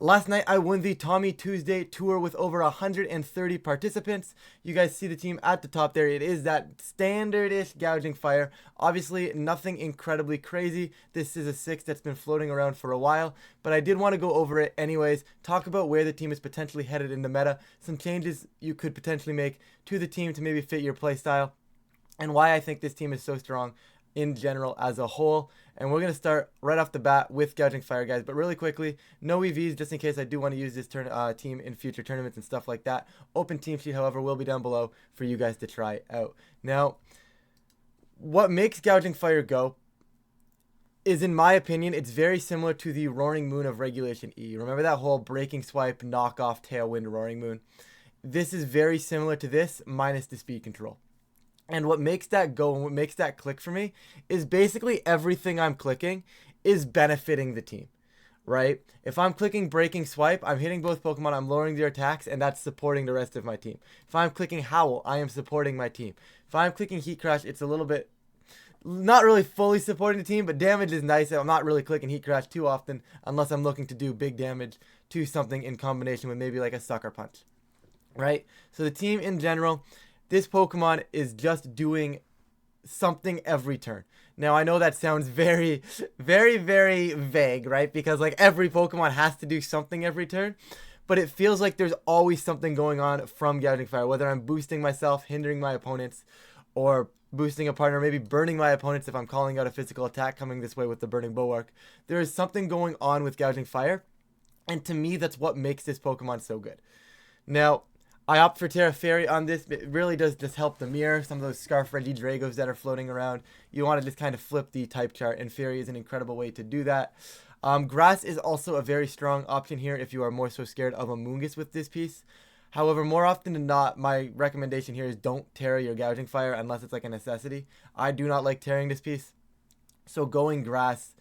Last night, I won the Tommy Tuesday Tour with over 130 participants. You guys see the team at the top there. It is that standard-ish Gouging Fire. Obviously, nothing incredibly crazy. This is a 6 that's been floating around for a while, but I did want to go over it anyways, talk about where the team is potentially headed in the meta, some changes you could potentially make to the team to maybe fit your playstyle, and why I think this team is so strong in general as a whole. And we're going to start right off the bat with Gouging Fire, guys. But really quickly, no EVs, just in case I do want to use this team in future tournaments and stuff like that. Open team sheet, however, will be down below for you guys to try out. Now, what makes Gouging Fire go is, in my opinion, it's very similar to the Roaring Moon of Regulation E. Remember that whole Breaking Swipe, Knockoff, Tailwind, Roaring Moon? This is very similar to this, minus the speed control. And what makes that go and what makes that click for me is basically everything I'm clicking is benefiting the team, right? If I'm clicking Breaking Swipe, I'm hitting both Pokemon, I'm lowering their attacks, and that's supporting the rest of my team. If I'm clicking Howl, I am supporting my team. If I'm clicking Heat Crash, it's a little bit, not really fully supporting the team, but damage is nice. I'm not really clicking Heat Crash too often unless I'm looking to do big damage to something in combination with maybe like a Sucker Punch, right? So the team in general, this Pokemon is just doing something every turn. Now, I know that sounds very, very, very vague, right? Because, like, every Pokemon has to do something every turn. But it feels like there's always something going on from Gouging Fire. Whether I'm boosting myself, hindering my opponents, or boosting a partner, maybe burning my opponents if I'm calling out a physical attack coming this way with the Burning Bulwark. There is something going on with Gouging Fire. And to me, that's what makes this Pokemon so good. Now, I opt for Terra Fairy on this. It really does just help the mirror some of those Scarf Regidragos that are floating around. You want to just kind of flip the type chart, and Fairy is an incredible way to do that. Grass is also a very strong option here if you are more so scared of a Moongus with this piece. However, more often than not, my recommendation here is don't Terra your Gouging Fire unless it's like a necessity. I do not like tearing this piece, so going Grass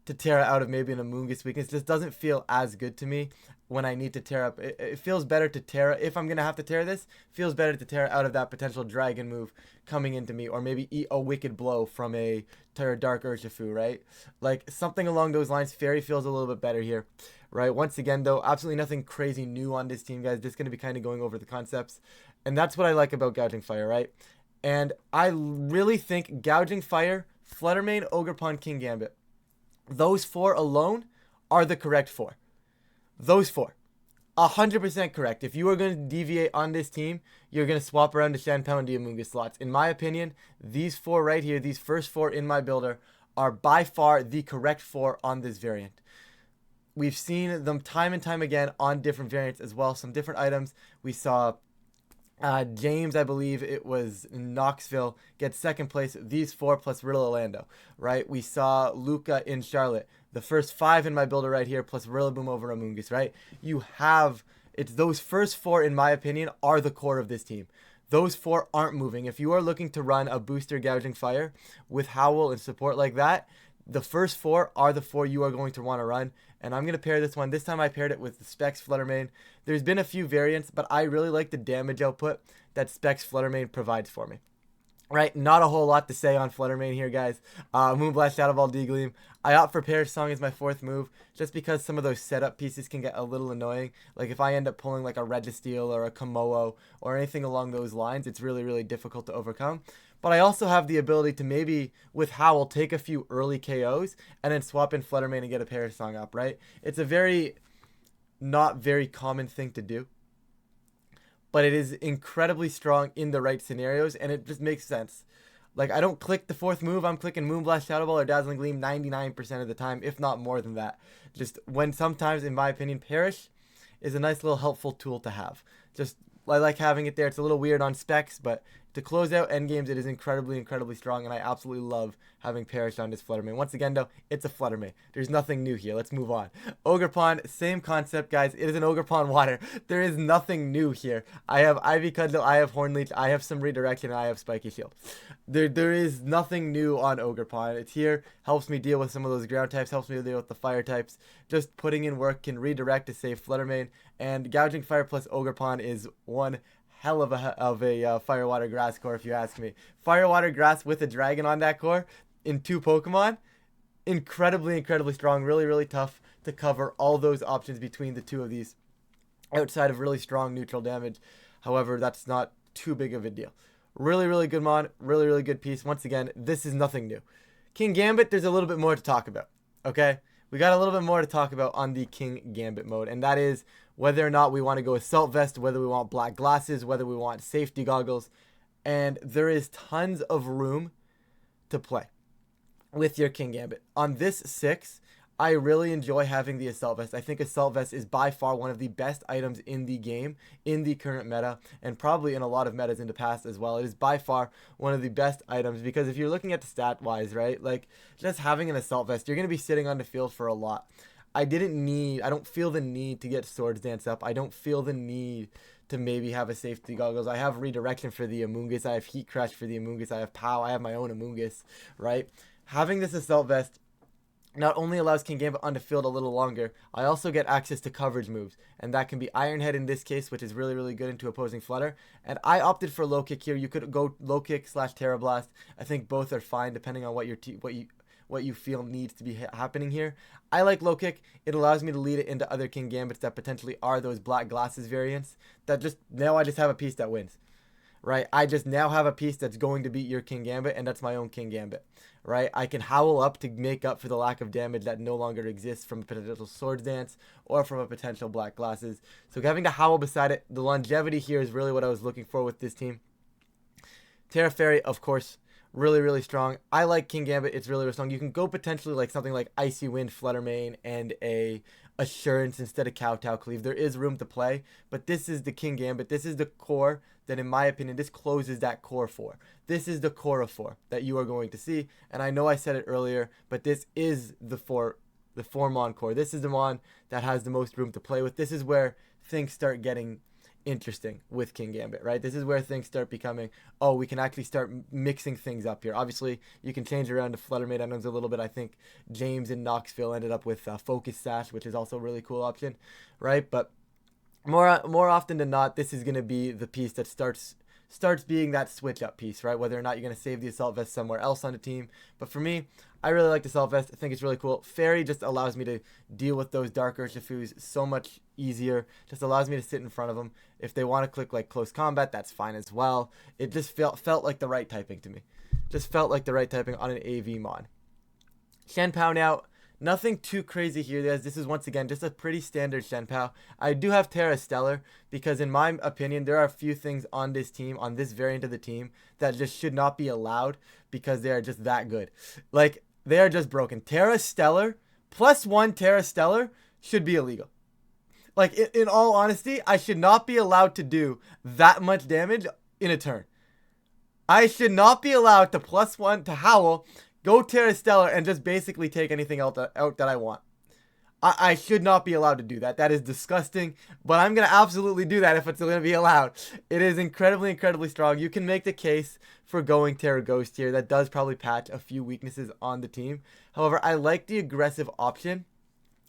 to Terra out of maybe an Amoonguss weakness just doesn't feel as good to me when I need to tear up. It feels better to Terra, if I'm going to have to tear this, feels better to tear out of that potential Dragon move coming into me, or maybe eat a Wicked Blow from a Dark Urshifu, right? Like, something along those lines. Fairy feels a little bit better here, right? Once again, though, absolutely nothing crazy new on this team, guys. Just going to be kind of going over the concepts, and that's what I like about Gouging Fire, right? And I really think Gouging Fire, Fluttermane, Ogerpon, Kingambit, those 4 alone are the correct 4. Those 4. 100% correct. If you are going to deviate on this team, you're going to swap around the Shanpao and Diamunga slots. In my opinion, these 4 right here, these first 4 in my builder, are by far the correct 4 on this variant. We've seen them time and time again on different variants as well. Some different items. We saw James, I believe it was in Knoxville, get second place. These 4 plus Riddle Orlando, right? We saw Luca in Charlotte. The first 5 in my builder right here, plus Rillaboom over Amoonguss, right? You have, it's those first 4, in my opinion, are the core of this team. Those 4 aren't moving. If you are looking to run a booster Gouging Fire with Howl and support like that, the first 4 are the 4 you are going to want to run. And I'm going to pair this one. This time I paired it with the Specs Fluttermane. There's been a few variants, but I really like the damage output that Specs Fluttermane provides for me. Right, not a whole lot to say on Fluttermane here, guys. Moonblast, Shadow Ball, D-Gleam. I opt for Perish Song as my 4th move, just because some of those setup pieces can get a little annoying. Like if I end up pulling like a Registeel or a Komodo or anything along those lines, it's really, really difficult to overcome. But I also have the ability to maybe, with Howl, take a few early KOs and then swap in Fluttermane and get a Perish Song up, right? It's a very, not very common thing to do, but it is incredibly strong in the right scenarios, and it just makes sense. Like, I don't click the 4th move, I'm clicking Moonblast, Shadow Ball, or Dazzling Gleam 99% of the time, if not more than that. Just when sometimes, in my opinion, Perish is a nice little helpful tool to have. Just, I like having it there. It's a little weird on specs, but to close out endgames, it is incredibly, incredibly strong, and I absolutely love having Perish on this Fluttermane. Once again, though, it's a Fluttermane. There's nothing new here. Let's move on. Ogerpon, same concept, guys. It is an Ogerpon water. There is nothing new here. I have Ivy Cudgel, I have Hornleech, I have some Redirection, and I have Spiky Shield. There is nothing new on Ogerpon. It's here, helps me deal with some of those ground types, helps me deal with the fire types. Just putting in work can redirect to save Fluttermane, and Gouging Fire plus Ogerpon is one hell of a Fire Water Grass core, if you ask me. Fire Water Grass with a dragon on that core in 2 Pokemon, incredibly, incredibly strong, really, really tough to cover all those options between the two of these outside of really strong neutral damage. However, that's not too big of a deal. Really, really good mod. Really, really good piece. Once again, this is nothing new. King Gambit, there's a little bit more to talk about. Okay? We got a little bit more to talk about on the King Gambit mode, and that is whether or not we want to go Assault Vest, whether we want black glasses, whether we want safety goggles, and there is tons of room to play with your King Gambit. On this 6, I really enjoy having the Assault Vest. I think Assault Vest is by far one of the best items in the game, in the current meta, and probably in a lot of metas in the past as well. It is by far one of the best items because if you're looking at the stat-wise, right, like just having an Assault Vest, you're going to be sitting on the field for a lot. I don't feel the need to get Swords Dance up. I don't feel the need to maybe have a safety goggles. I have redirection for the Amoonguss. I have Heat Crush for the Amoonguss. I have POW. I have my own Amoonguss, right? Having this Assault Vest not only allows King Gambit on the field a little longer, I also get access to coverage moves. And that can be Iron Head in this case, which is really, really good into opposing Flutter. And I opted for Low Kick here. You could go Low Kick / Terra Blast. I think both are fine depending on what you feel needs to be happening here. I like Low Kick. It allows me to lead it into other King Gambits that potentially are those black glasses variants. Now I just have a piece that wins. Right? I just now have a piece that's going to beat your King Gambit, and that's my own King Gambit. Right? I can howl up to make up for the lack of damage that no longer exists from a potential Swords Dance or from a potential black glasses. So having to howl beside it, the longevity here is really what I was looking for with this team. Terra Fairy, of course, really, really strong. I like King Gambit. It's really, really strong. You can go potentially like something like Icy Wind, Flutter Mane, and a Assurance instead of Kowtow Cleave. There is room to play, but this is the King Gambit. This is the core that, in my opinion, this closes that core 4. This is the core of 4 that you are going to see, and I know I said it earlier, but this is the 4 Mon core. This is the Mon that has the most room to play with. This is where things start getting interesting with King Gambit, right? This is where things start becoming, oh, we can actually start mixing things up here. Obviously, you can change around to Flutter Mane items a little bit. I think James in Knoxville ended up with Focus Sash, which is also a really cool option, right? But more often than not, this is going to be the piece that starts being that switch up piece, right? Whether or not you're going to save the Assault Vest somewhere else on the team. But for me, I really like the Assault Vest. I think it's really cool. Fairy just allows me to deal with those Dark Urshifus so much easier. Just allows me to sit in front of them. If they want to click like Close Combat, that's fine as well. It just felt like the right typing to me. Just felt like the right typing on an AV mod. Shen Pao now. Nothing too crazy here. This is once again just a pretty standard Shen Pao. I do have Terra Stellar because in my opinion there are a few things on this team, on this variant of the team, that just should not be allowed because they are just that good. Like, they are just broken. Terra Stellar, +1 Terra Stellar should be illegal. Like, in all honesty, I should not be allowed to do that much damage in a turn. I should not be allowed to +1 to Howl, go Terra Stellar, and just basically take anything out that I want. I should not be allowed to do that. That is disgusting, but I'm going to absolutely do that if it's going to be allowed. It is incredibly, incredibly strong. You can make the case for going Terra Ghost here. That does probably patch a few weaknesses on the team. However, I like the aggressive option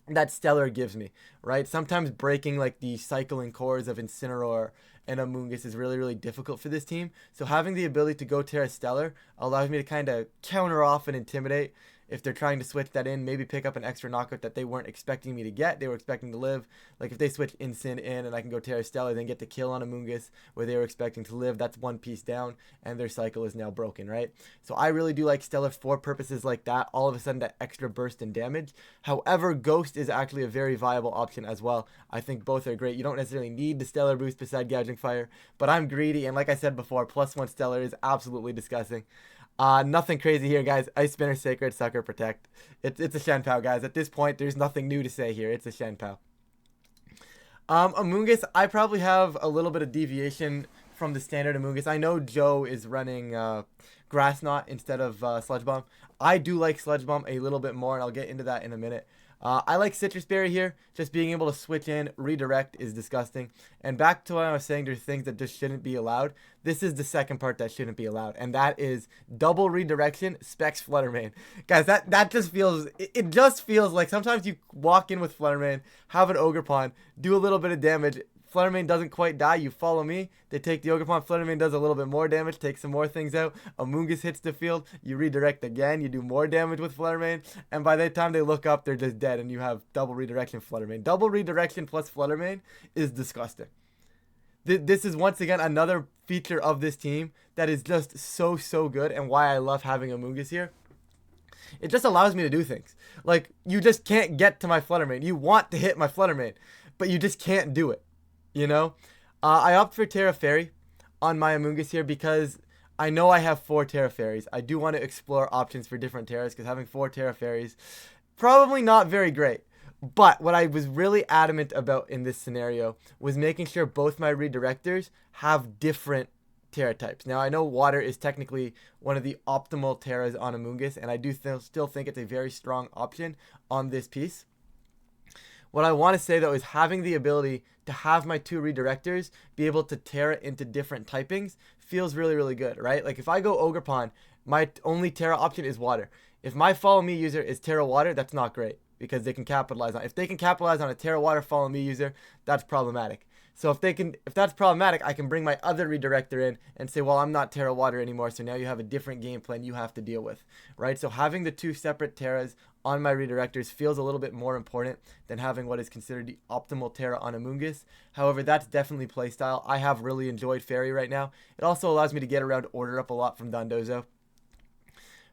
that Stellar gives me, right? Sometimes breaking like the cycling cores of Incineroar and Amoonguss is really, really difficult for this team. So having the ability to go Terra Stellar allows me to kind of counter off and intimidate. If they're trying to switch that in, maybe pick up an extra knockout that they weren't expecting me to get. They were expecting to live. Like if they switch Incin in and I can go Terra Stellar, then get the kill on Amoonguss where they were expecting to live, that's one piece down and their cycle is now broken, right? So I really do like Stellar for purposes like that. All of a sudden that extra burst in damage. However, Ghost is actually a very viable option as well. I think both are great. You don't necessarily need the Stellar boost beside Gouging Fire, but I'm greedy, and like I said before, +1 Stellar is absolutely disgusting. Nothing crazy here, guys. Ice Spinner, Sacred, Sucker, Protect. It's a Shen Pao, guys. At this point, there's nothing new to say here. It's a Shen Pao. Amoonguss, I probably have a little bit of deviation from the standard Amoonguss. I know Joe is running Grass Knot instead of Sludge Bomb. I do like Sludge Bomb a little bit more, and I'll get into that in a minute. I like Citrus Berry here. Just being able to switch in, redirect is disgusting. And back to what I was saying, there's things that just shouldn't be allowed. This is the second part that shouldn't be allowed, and that is double redirection, Specs Flutter Mane. Guys, that just feels, it just feels like sometimes you walk in with Flutter Mane, have an Ogre Pawn, do a little bit of damage, Fluttermane doesn't quite die, you follow me. They take the Ogerpon. Fluttermane does a little bit more damage, takes some more things out. Amoonguss hits the field. You redirect again. You do more damage with Fluttermane. And by the time they look up, they're just dead. And you have double redirection Fluttermane. Double redirection plus Fluttermane is disgusting. This is once again another feature of this team that is just so good, and why I love having Amoonguss here. It just allows me to do things. Like, you just can't get to my Fluttermane. You want to hit my Fluttermane, but you just can't do it. You know? I opt for Terra Fairy on my Amoonguss here because I know I have 4 Terra Fairies. I do want to explore options for different Terras because having 4 Terra Fairies, probably not very great. But what I was really adamant about in this scenario was making sure both my redirectors have different Terra types. Now, I know water is technically one of the optimal Terras on Amoonguss, and I do still think it's a very strong option on this piece. What I want to say, though, is having the ability to have my 2 redirectors be able to Terra into different typings feels really good, right? Like, if I go Ogerpon, my only Terra option is water. If my follow me user is Terra water, that's not great because they can capitalize on it. If they can capitalize on a Terra water follow me user, that's problematic. So if that's problematic, I can bring my other redirector in and say, well, I'm not Terra Water anymore, so now you have a different game plan you have to deal with, right? So having the 2 separate Terras on my redirectors feels a little bit more important than having what is considered the optimal Terra on Amoonguss. However, that's definitely playstyle. I have really enjoyed Fairy right now. It also allows me to get around Order Up a lot from Dondozo.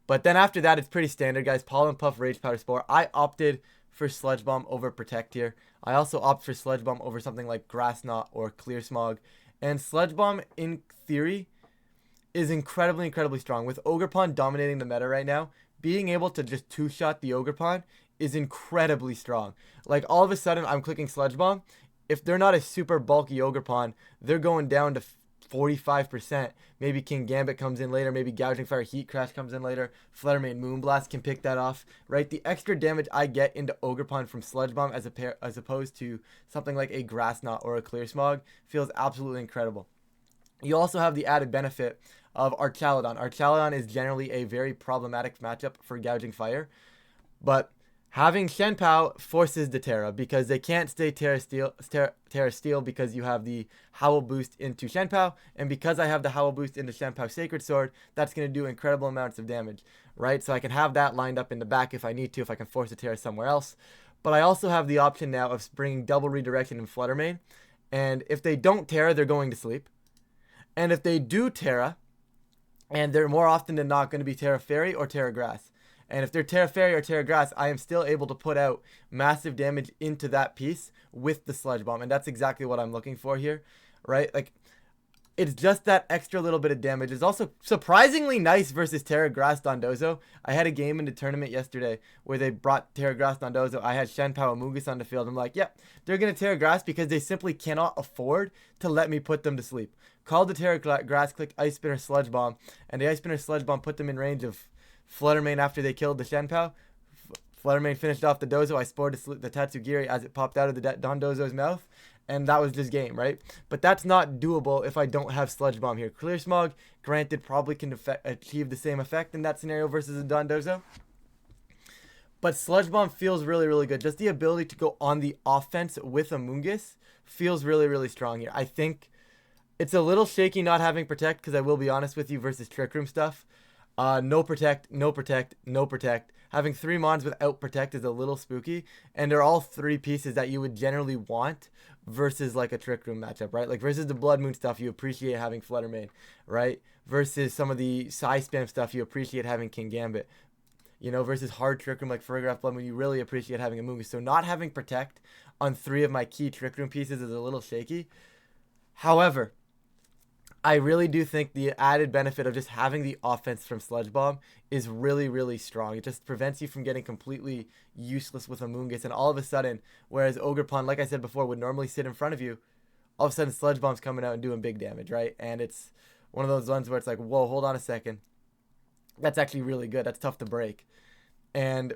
But then after that, it's pretty standard, guys. Pollen Puff, Rage Powder Spore. I opted for Sludge Bomb over Protect here. I also opt for Sludge Bomb over something like Grass Knot or Clear Smog. And Sludge Bomb, in theory, is incredibly strong. With Ogerpon dominating the meta right now, being able to just 2-shot the Ogerpon is incredibly strong. Like, all of a sudden, I'm clicking Sludge Bomb. If they're not a super bulky Ogerpon, they're going down to 45%. Maybe King Gambit comes in later. Maybe Gouging Fire Heat Crash comes in later. Fluttermane Moonblast can pick that off, right? The extra damage I get into Ogerpon from Sludge Bomb as opposed to something like a Grass Knot or a Clear Smog feels absolutely incredible. You also have the added benefit of Archaludon. Archaludon is generally a very problematic matchup for Gouging Fire, but having Shenpao forces the Terra because they can't stay Terra Steel because you have the Howl boost into Shenpao, and because I have the Howl boost into Shenpao Sacred Sword, that's going to do incredible amounts of damage, right? So I can have that lined up in the back if I need to, if I can force a Terra somewhere else. But I also have the option now of bringing double redirection in Fluttermane, and if they don't Terra, they're going to sleep. And if they do Terra, and they're more often than not going to be Terra Fairy or Terra Grass. And if they're Terra Fairy or Terra Grass, I am still able to put out massive damage into that piece with the Sludge Bomb. And that's exactly what I'm looking for here, right? Like, it's just that extra little bit of damage. It's also surprisingly nice versus Terra Grass Dondozo. I had a game in the tournament yesterday where they brought Terra Grass Dondozo. I had Shenpao Amoonguss on the field. I'm like, yep, they're going to Terra Grass because they simply cannot afford to let me put them to sleep. Called the Terra Grass, click Ice Spinner Sludge Bomb, and the Ice Spinner Sludge Bomb put them in range of Fluttermane after they killed the Shenpao. Fluttermane finished off the Dozo. I spored the Tatsugiri as it popped out of the Dondozo's mouth. And that was just game, right? But that's not doable if I don't have Sludge Bomb here. Clear Smog, granted, probably can achieve the same effect in that scenario versus a Dondozo. But Sludge Bomb feels really good. Just the ability to go on the offense with Amoonguss feels really strong here. I think it's a little shaky not having Protect because I will be honest with you versus Trick Room stuff. No Protect. Having 3 mons without Protect is a little spooky, and they're all 3 pieces that you would generally want versus like a Trick Room matchup, right? Like versus the Blood Moon stuff, you appreciate having Fluttermane, right? Versus some of the Psy Spam stuff, you appreciate having King Gambit. You know, versus hard Trick Room like Ferrograph Blood Moon, you really appreciate having Amoonguss. So not having Protect on 3 of my key Trick Room pieces is a little shaky. However, I really do think the added benefit of just having the offense from Sludge Bomb is really strong. It just prevents you from getting completely useless with Amoonguss, and all of a sudden, whereas Ogerpon, like I said before, would normally sit in front of you, all of a sudden Sludge Bomb's coming out and doing big damage, right? And it's one of those ones where it's like, whoa, hold on a second. That's actually really good. That's tough to break. And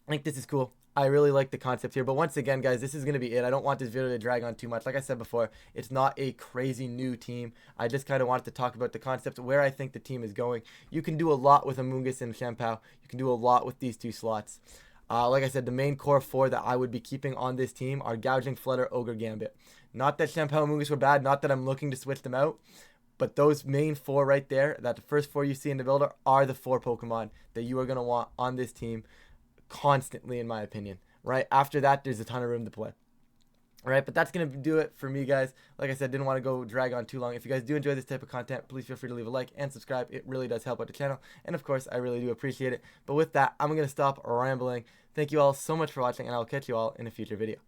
I think this is cool. I really like the concept here. But once again, guys, this is going to be it. I don't want this video to drag on too much. Like I said before, it's not a crazy new team. I just kind of wanted to talk about the concept, where I think the team is going. You can do a lot with Amoonguss and Shenpao. You can do a lot with these 2 slots. Like I said, the main core 4 that I would be keeping on this team are Gouging, Flutter, Ogre, Gambit. Not that Shampoo and Mungus were bad, not that I'm looking to switch them out, but those main 4 right there, that the first 4 you see in the builder, are the 4 Pokemon that you are going to want on this team constantly, in my opinion. Right? After that, there's a ton of room to play. Alright, but that's going to do it for me, guys. Like I said, didn't want to go drag on too long. If you guys do enjoy this type of content, please feel free to leave a like and subscribe. It really does help out the channel. And of course, I really do appreciate it. But with that, I'm going to stop rambling. Thank you all so much for watching, and I'll catch you all in a future video.